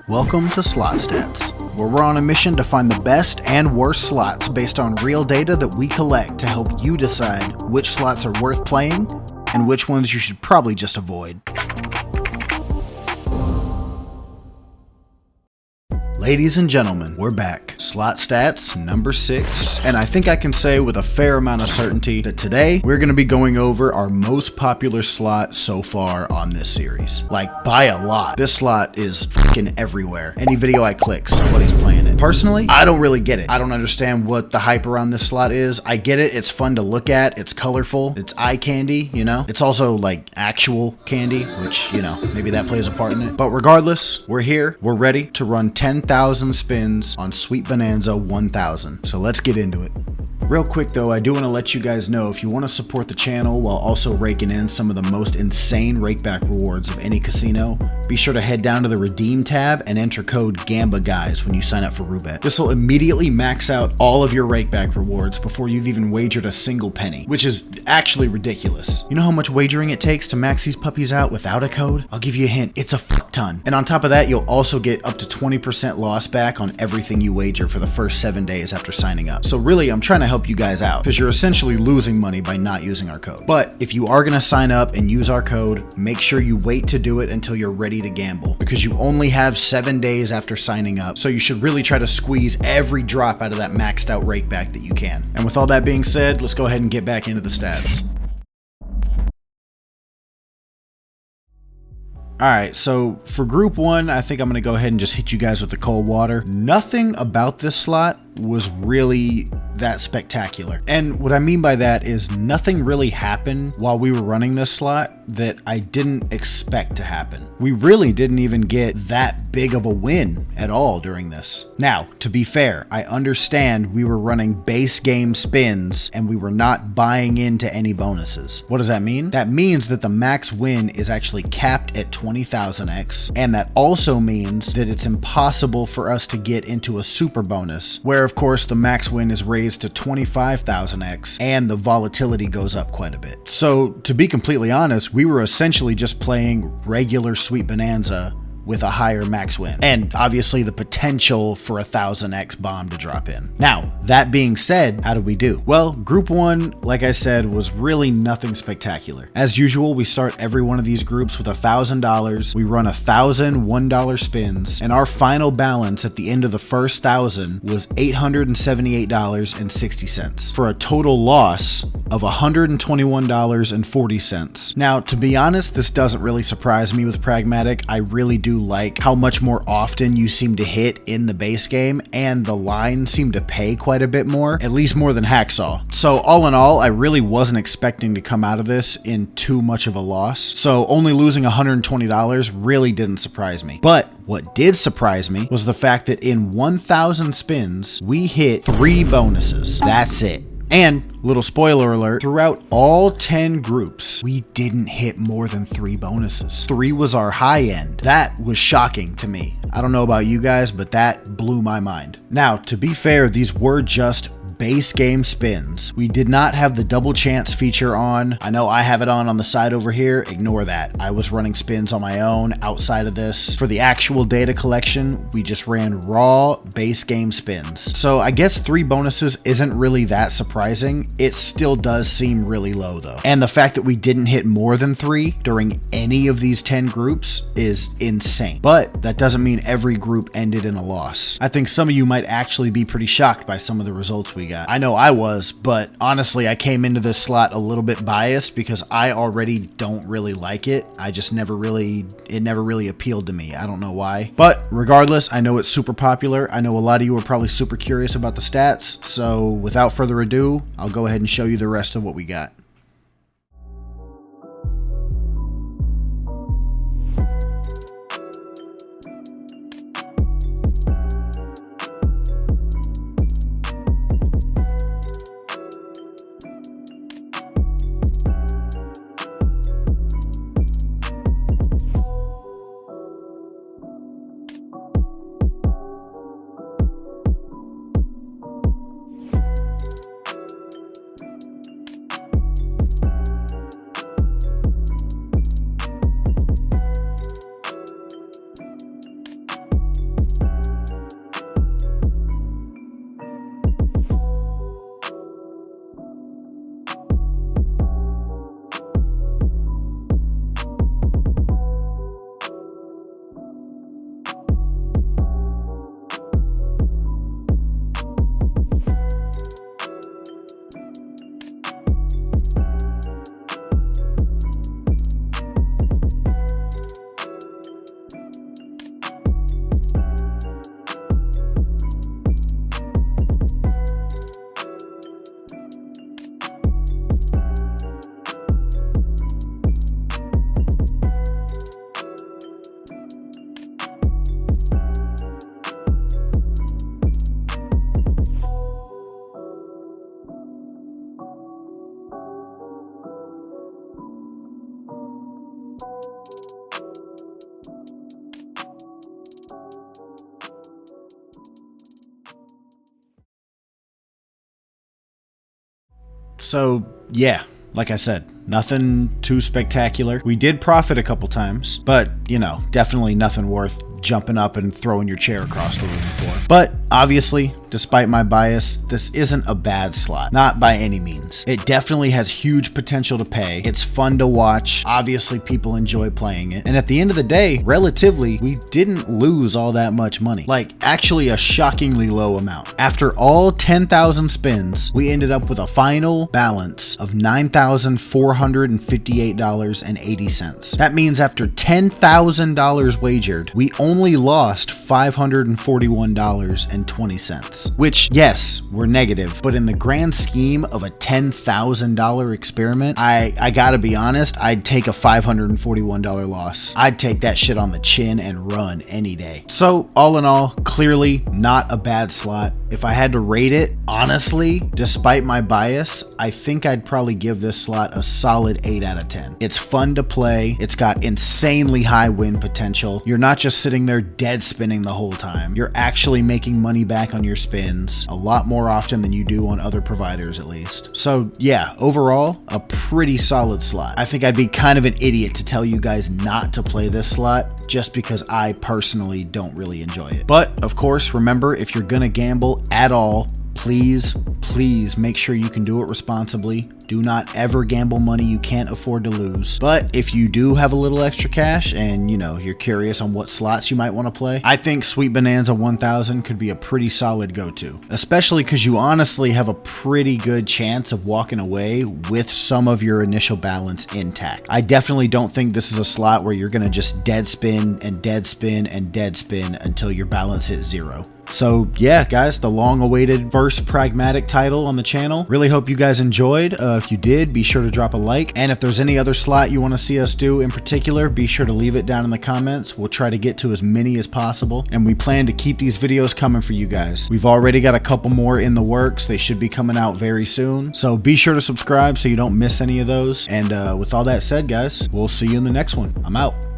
Welcome to Slot Stats, where we're on a mission to find the best and worst slots based on real data that we collect to help you decide which slots are worth playing and which ones you should probably just avoid. Ladies and gentlemen, we're back. Slot Stats number 6. And I think I can say with a fair amount of certainty that today we're going to be going over our most popular slot so far on this series. Like, by a lot. This slot is fucking everywhere. Any video I click, somebody's playing it. Personally, I don't really get it. I don't understand what the hype around this slot is. I get it. It's fun to look at. It's colorful. It's eye candy, you know? It's also like actual candy, which, you know, maybe that plays a part in it. But regardless, we're here. We're ready to run 10,000 spins on Sweet Bonanza 1000. So let's get into it. Real quick though, I do want to let you guys know if you want to support the channel while also raking in some of the most insane rakeback rewards of any casino, be sure to head down to the redeem tab and enter code Gamba guys when you sign up for Roobet. This will immediately max out all of your rakeback rewards before you've even wagered a single penny, which is actually ridiculous. You know how much wagering it takes to max these puppies out without a code? I'll give you a hint, it's a fuck ton. And on top of that, you'll also get up to 20% loss back on everything you wager for the first 7 days after signing up. So really, I'm trying to help you guys out because you're essentially losing money by not using our code. But if you are going to sign up and use our code, make sure you wait to do it until you're ready to gamble because you only have 7 days after signing up. So you should really try to squeeze every drop out of that maxed out rakeback that you can. And with all that being said, let's go ahead and get back into the stats. Alright, so for group 1, I think I'm going to go ahead and just hit you guys with the cold water. Nothing about this slot was really that spectacular. And what I mean by that is nothing really happened while we were running this slot that I didn't expect to happen. We really didn't even get that big of a win at all during this. Now, to be fair, I understand we were running base game spins and we were not buying into any bonuses. What does that mean? That means that the max win is actually capped at 20,000x, and that also means that it's impossible for us to get into a super bonus, where of course the max win is raised to 25,000x and the volatility goes up quite a bit. So to be completely honest, we were essentially just playing regular Sweet Bonanza with a higher max win, and obviously the potential for a 1000x bomb to drop in. Now, that being said, how did we do? Well, group 1, like I said, was really nothing spectacular. As usual, we start every one of these groups with $1,000. We run 1,000 $1 spins, and our final balance at the end of the first 1,000 was $878.60 for a total loss of $121.40. Now, to be honest, this doesn't really surprise me with Pragmatic. I really do like how much more often you seem to hit in the base game, and the lines seem to pay quite a bit more, at least more than Hacksaw. So all in all, I really wasn't expecting to come out of this in too much of a loss. So only losing $120 really didn't surprise me. But what did surprise me was the fact that in 1,000 spins, we hit 3 bonuses. That's it. And, little spoiler alert, throughout all 10 groups, we didn't hit more than 3 bonuses. 3 was our high end. That was shocking to me. I don't know about you guys, but that blew my mind. Now, to be fair, these were just base game spins. We did not have the double chance feature on. I know I have it on the side over here. Ignore that. I was running spins on my own outside of this. For the actual data collection, we just ran raw base game spins. So I guess 3 bonuses isn't really that surprising. It still does seem really low though. And the fact that we didn't hit more than 3 during any of these 10 groups is insane. But that doesn't mean every group ended in a loss. I think some of you might actually be pretty shocked by some of the results we got. I know I was, but honestly, I came into this slot a little bit biased because I already don't really like it. It never really appealed to me. I don't know why. But regardless, I know it's super popular. I know a lot of you are probably super curious about the stats. So without further ado, I'll go ahead and show you the rest of what we got. So yeah, like I said, nothing too spectacular. We did profit a couple times, but you know, definitely nothing worth jumping up and throwing your chair across the room for. But obviously, despite my bias, this isn't a bad slot. Not by any means. It definitely has huge potential to pay. It's fun to watch. Obviously, people enjoy playing it. And at the end of the day, relatively, we didn't lose all that much money. Like, actually a shockingly low amount. After all 10,000 spins, we ended up with a final balance of $9,458.80. That means after $10,000 wagered, we only lost $541.20, which, yes, we're negative, but in the grand scheme of a $10,000 experiment, I gotta be honest, I'd take a $541 loss. I'd take that shit on the chin and run any day. So, all in all, clearly not a bad slot. If I had to rate it, honestly, despite my bias, I think I'd probably give this slot a solid 8 out of 10. It's fun to play. It's got insanely high win potential. You're not just sitting there dead spinning the whole time. You're actually making money back on your spins a lot more often than you do on other providers, at least. So yeah, overall, a pretty solid slot. I think I'd be kind of an idiot to tell you guys not to play this slot just because I personally don't really enjoy it. But of course, remember, if you're gonna gamble at all, please make sure you can do it responsibly. Do not ever gamble money you can't afford to lose. But if you do have a little extra cash and, you know, you're curious on what slots you might want to play, I think Sweet Bonanza 1000 could be a pretty solid go-to, especially because you honestly have a pretty good chance of walking away with some of your initial balance intact. I definitely don't think this is a slot where you're going to just dead spin and dead spin and dead spin until your balance hits zero. So yeah, guys, the long-awaited first pragmatic title on the channel. Really hope you guys enjoyed. If you did, be sure to drop a like. And if there's any other slot you want to see us do in particular, be sure to leave it down in the comments. We'll try to get to as many as possible. And we plan to keep these videos coming for you guys. We've already got a couple more in the works. They should be coming out very soon. So be sure to subscribe so you don't miss any of those. And with all that said, guys, we'll see you in the next one. I'm out.